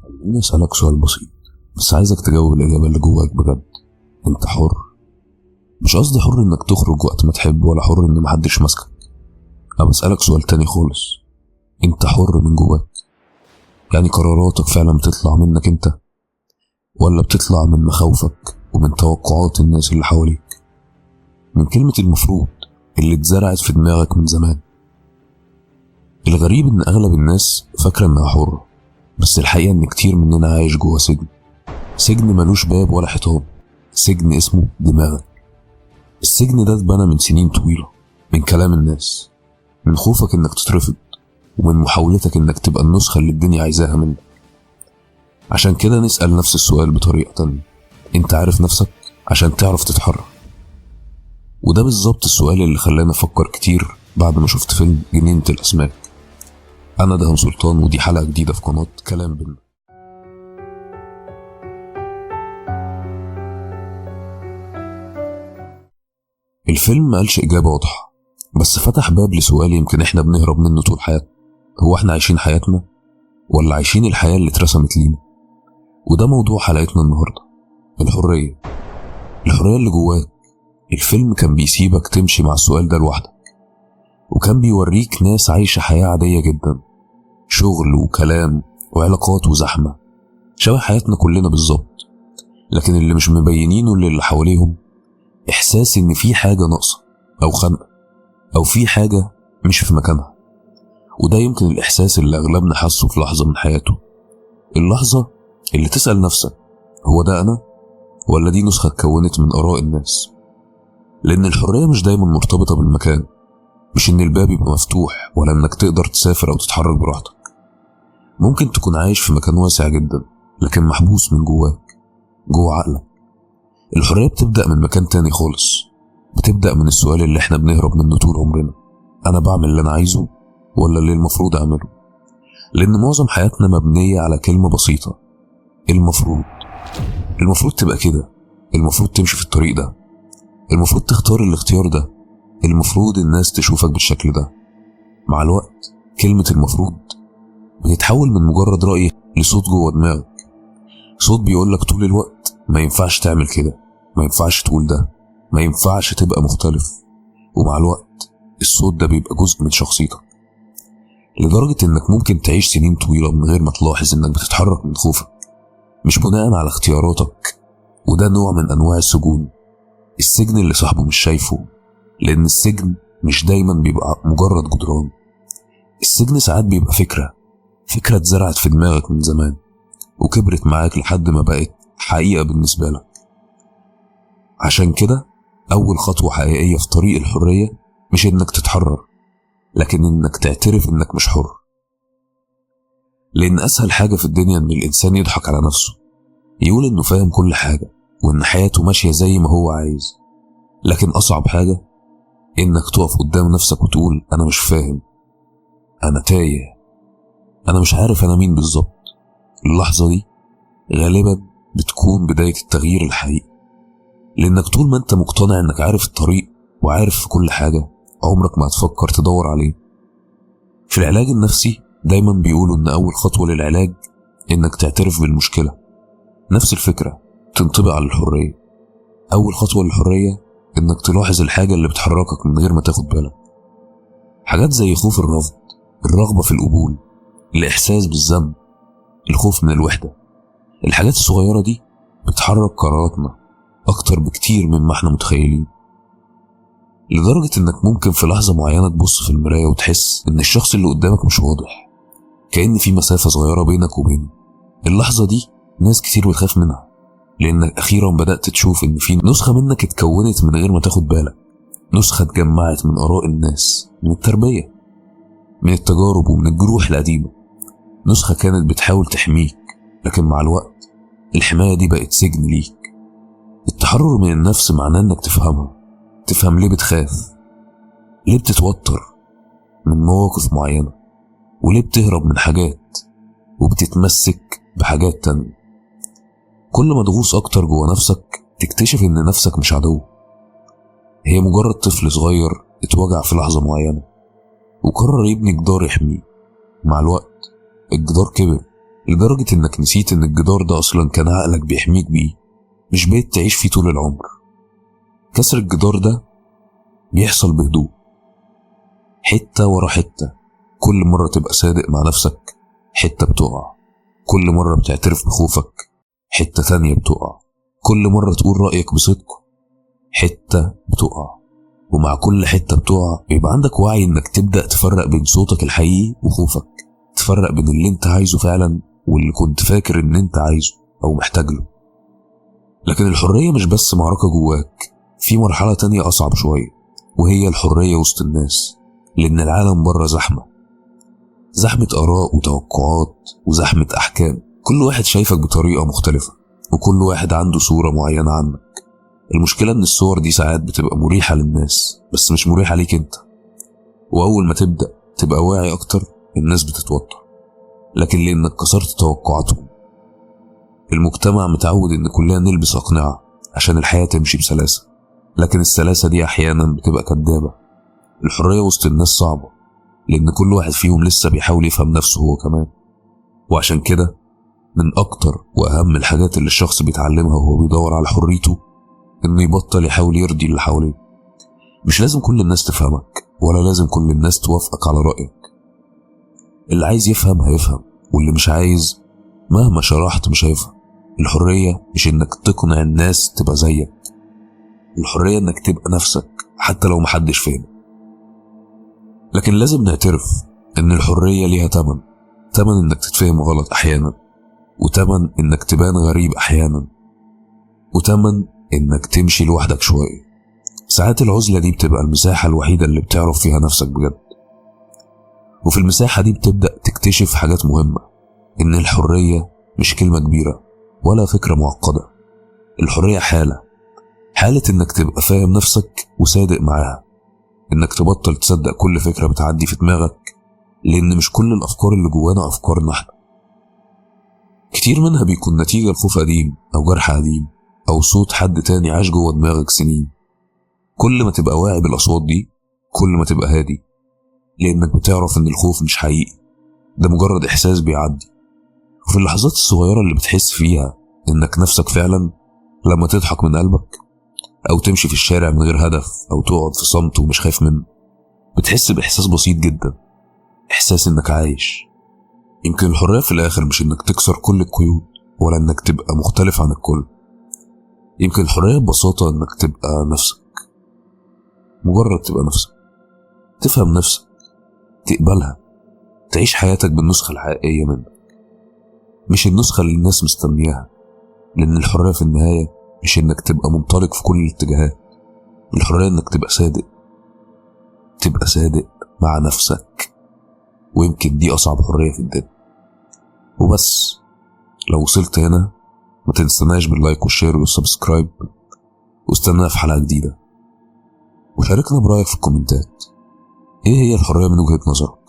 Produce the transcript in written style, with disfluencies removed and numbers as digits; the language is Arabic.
خليني أسألك سؤال بسيط، بس عايزك تجاوب الإجابة اللي جواك بجد. أنت حر؟ مش قصدي حر إنك تخرج وقت ما تحب، ولا حر إن محدش ماسكك. أنا بسألك سؤال تاني خالص. أنت حر من جواك؟ يعني قراراتك فعلا بتطلع منك أنت، ولا بتطلع من مخاوفك ومن توقعات الناس اللي حواليك، من كلمة المفروض اللي اتزرعت في دماغك من زمان؟ الغريب إن أغلب الناس فاكرة إنها حرة، بس الحقيقة إن كتير مننا عايش جوا سجن ملوش باب ولا حيطان، سجن اسمه دماغك. السجن ده اتبنى من سنين طويلة، من كلام الناس، من خوفك إنك تترفض، ومن محاولتك إنك تبقى النسخة اللي الدنيا عايزاها منك. عشان كده نسأل نفس السؤال بطريقة تانية: أنت عارف نفسك عشان تعرف تتحرك؟ وده بالظبط السؤال اللي خلاني أفكر كتير بعد ما شفت فيلم جنينة الأسماك. أنا دهان سلطان، ودي حلقة جديدة في قناة كلام بينا. الفيلم مقالش إجابة واضحة، بس فتح باب لسؤال يمكن إحنا بنهرب منه طول حياتنا: هو إحنا عايشين حياتنا ولا عايشين الحياة اللي اترسمت لينا؟ وده موضوع حلقتنا النهاردة: الحرية اللي جواك. الفيلم كان بيسيبك تمشي مع السؤال ده لوحدك، وكان بيوريك ناس عايشة حياة عادية جدا، شغل وكلام وعلاقات وزحمة، شبه حياتنا كلنا بالظبط. لكن اللي مش مبينينه اللي حواليهم إحساس إن في حاجة ناقصة، أو خنقة، أو في حاجة مش في مكانها. وده يمكن الإحساس اللي أغلبنا حاسه في لحظة من حياته، اللحظة اللي تسأل نفسك: هو ده أنا؟ ولا دي نسخة اتكونت من آراء الناس؟ لأن الحرية مش دايما مرتبطة بالمكان، مش إن الباب يبقى مفتوح، ولا إنك تقدر تسافر أو تتحرك براحتك. ممكن تكون عايش في مكان واسع جدا، لكن محبوس من جواك، جوا عقلك. الحرية بتبدأ من مكان تاني خالص، بتبدأ من السؤال اللي احنا بنهرب منه طول عمرنا: أنا بعمل اللي أنا عايزه ولا اللي المفروض أعمله؟ لأن معظم حياتنا مبنية على كلمة بسيطة: المفروض تبقى كده، المفروض تمشي في الطريق ده، المفروض تختار الاختيار ده، المفروض الناس تشوفك بالشكل ده. مع الوقت كلمة المفروض بتتحول من مجرد رأي لصوت جوه دماغك، صوت بيقولك طول الوقت: ما ينفعش تعمل كده، ما ينفعش تقول ده، ما ينفعش تبقى مختلف. ومع الوقت الصوت ده بيبقى جزء من شخصيتك، لدرجة انك ممكن تعيش سنين طويلة من غير ما تلاحظ انك بتتحرك من خوفك، مش بناء على اختياراتك. وده نوع من انواع السجون، السجن اللي صاحبه مش شايفه. لان السجن مش دايما بيبقى مجرد جدران، السجن ساعات بيبقى فكرة اتزرعت في دماغك من زمان، وكبرت معاك لحد ما بقت حقيقة بالنسبة لك. عشان كده أول خطوة حقيقية في طريق الحرية مش إنك تتحرر، لكن إنك تعترف إنك مش حر. لأن أسهل حاجة في الدنيا إن الإنسان يضحك على نفسه، يقول إنه فاهم كل حاجة وإن حياته ماشية زي ما هو عايز. لكن أصعب حاجة إنك تقف قدام نفسك وتقول: أنا مش فاهم، أنا تايه، أنا مش عارف أنا مين بالظبط. اللحظة دي غالبا بتكون بداية التغيير الحقيقي، لأنك طول ما أنت مقتنع إنك عارف الطريق وعارف في كل حاجة، عمرك ما هتفكر تدور عليه. في العلاج النفسي دايما بيقولوا إن أول خطوة للعلاج إنك تعترف بالمشكلة. نفس الفكرة تنطبق على الحرية. أول خطوة للحرية إنك تلاحظ الحاجة اللي بتحركك من غير ما تاخد بالك. حاجات زي خوف الرفض، الرغبة في القبول، الإحساس بالذنب، الخوف من الوحدة. الحاجات الصغيرة دي بتحرك قراراتنا أكتر بكتير مما احنا متخيلين، لدرجة إنك ممكن في لحظة معينة تبص في المراية وتحس إن الشخص اللي قدامك مش واضح، كأن في مسافة صغيرة بينك وبينه. اللحظة دي ناس كتير بتخاف منها، لأنك أخيرا بدأت تشوف إن في نسخة منك اتكونت من غير ما تاخد بالك، نسخة اتجمعت من آراء الناس، من التربية، من التجارب ومن الجروح القديمة. نسخة كانت بتحاول تحميك، لكن مع الوقت الحماية دي بقت سجن ليك. التحرر من النفس معناه إنك تفهم ليه بتخاف، ليه بتتوتر من مواقف معينة، وليه بتهرب من حاجات وبتتمسك بحاجات تانية. كل ما تغوص أكتر جوا نفسك تكتشف إن نفسك مش عدو، هي مجرد طفل صغير اتوجع في لحظة معينة وقرر يبني جدار يحميه. مع الوقت الجدار كبر لدرجة انك نسيت ان الجدار ده اصلا كان عقلك بيحميك بيه، مش بقيت تعيش فيه طول العمر. كسر الجدار ده بيحصل بهدوء، حتة ورا حتة. كل مرة تبقى صادق مع نفسك حتة بتقع، كل مرة بتعترف بخوفك حتة ثانية بتقع، كل مرة تقول رأيك بصدق حتة بتقع. ومع كل حتة بتقع بيبقى عندك وعي انك تبدأ تفرق بين صوتك الحقيقي وخوفك، تفرق بين اللي انت عايزه فعلا واللي كنت فاكر ان انت عايزه او محتاج له. لكن الحرية مش بس معركة جواك، في مرحلة تانية أصعب شوية، وهي الحرية وسط الناس. لأن العالم بره زحمة آراء وتوقعات وزحمة أحكام، كل واحد شايفك بطريقة مختلفة، وكل واحد عنده صورة معينة عنك. المشكلة إن الصور دي ساعات بتبقى مريحة للناس بس مش مريحة ليك أنت، وأول ما تبدأ تبقى واعي أكتر الناس بتتوتر، لكن لأنك كسرت توقعاتهم. المجتمع متعود إن كلنا نلبس أقنعة عشان الحياة تمشي بسلاسة، لكن السلاسة دي أحيانا بتبقى كدابة. الحرية وسط الناس صعبة لأن كل واحد فيهم لسه بيحاول يفهم نفسه هو كمان. وعشان كده من أكتر وأهم الحاجات اللي الشخص بيتعلمها وهو بيدور على حريته إنه يبطل يحاول يرضي اللي حواليه. مش لازم كل الناس تفهمك، ولا لازم كل الناس توافقك على رأيك. اللي عايز يفهم هيفهم، واللي مش عايز مهما شرحت مش هيفهم. الحرية مش إنك تقنع الناس تبقى زيك، الحرية إنك تبقى نفسك حتى لو محدش فهم. لكن لازم نعترف إن الحرية ليها تمن إنك تتفهم غلط أحيانا، وتمن إنك تبان غريب أحيانا، وتمن إنك تمشي لوحدك شوية. ساعات العزلة دي بتبقى المساحة الوحيدة اللي بتعرف فيها نفسك بجد، وفي المساحة دي بتبدأ تكتشف حاجات مهمة. إن الحرية مش كلمة كبيرة ولا فكرة معقدة، الحرية حالة إنك تبقى فاهم نفسك وصادق معاها، إنك تبطل تصدق كل فكرة بتعدي في دماغك، لأن مش كل الأفكار اللي جوانا أفكارنا احنا. كتير منها بيكون نتيجة لخوف قديم أو جرح قديم أو صوت حد تاني عاش جوا دماغك سنين. كل ما تبقى واعي بالأصوات دي كل ما تبقى هادي، لأنك بتعرف إن الخوف مش حقيقي، ده مجرد إحساس بيعدي. وفي اللحظات الصغيرة اللي بتحس فيها إنك نفسك فعلا، لما تضحك من قلبك أو تمشي في الشارع من غير هدف أو تقعد في صمت ومش خايف منه، بتحس بإحساس بسيط جدا، إحساس إنك عايش. يمكن الحرية في الآخر مش إنك تكسر كل القيود ولا إنك تبقى مختلف عن الكل. يمكن الحرية ببساطة إنك تبقى نفسك، مجرد تبقى نفسك، تفهم نفسك، تقبلها، تعيش حياتك بالنسخة الحقيقية منك، مش النسخة اللي الناس مستنياها. لأن الحرية في النهاية مش إنك تبقى منطلق في كل الاتجاهات، الحرية إنك تبقى صادق مع نفسك. ويمكن دي أصعب حرية في الدنيا. وبس، لو وصلت هنا ما تنسناش باللايك والشير والسبسكرايب، واستنانا في حلقة جديدة. وشاركنا برأيك في الكومنتات، ايه هي الحرية من وجهة نظرك؟